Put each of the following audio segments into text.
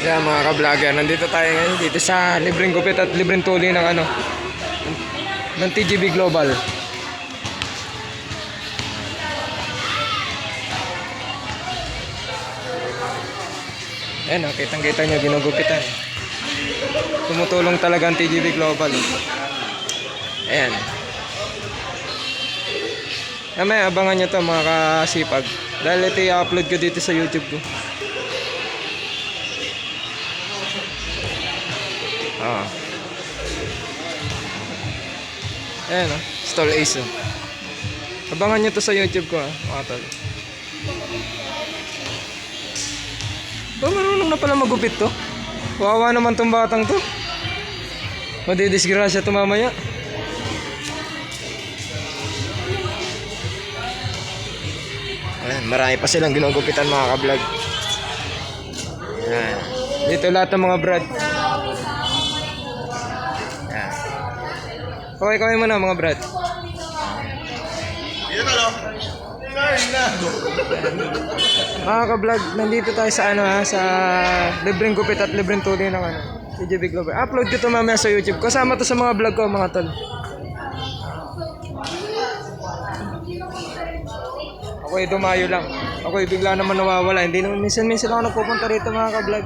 Yeah, mga ka-vlogger, nandito tayo ngayon dito sa libreng gupit at libreng tuli ng ng TGB Global. Ayan, kitang-kita nyo, ginugupitan. Tumutulong talaga ang TGB Global. Ayan. May abangan nyo to mga kasipag. Dahil ito i-upload ko dito sa YouTube ko. Ayan o, Stall Ace o. Abangan nyo to sa YouTube ko mga tol. Marunong na pala magupit to. Wawa naman tong batang to. Madidisgrasya to mamaya. Ayan, marami pa silang ginugupitan mga ka-vlog. Ayan. Dito lahat ng mga brad. Ayan. Kaway-kaway mo na mga brad. Mga ka-vlog, nandito tayo sa sa libreng gupit at libreng tuli ng TGB Global. Upload ko to mamaya sa YouTube. Kasama to sa mga vlog ko mga tol. Ako'y dumayo lang. Ako'y bigla naman nawawala. Hindi naman minsan ako nagpupunta rito mga ka-vlog.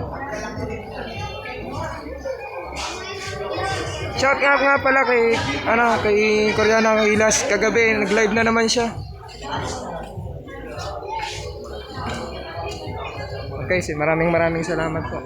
Shout out nga pala kay Koreana Hilas. Kagabi nag-live na naman siya. Okay, maraming salamat po.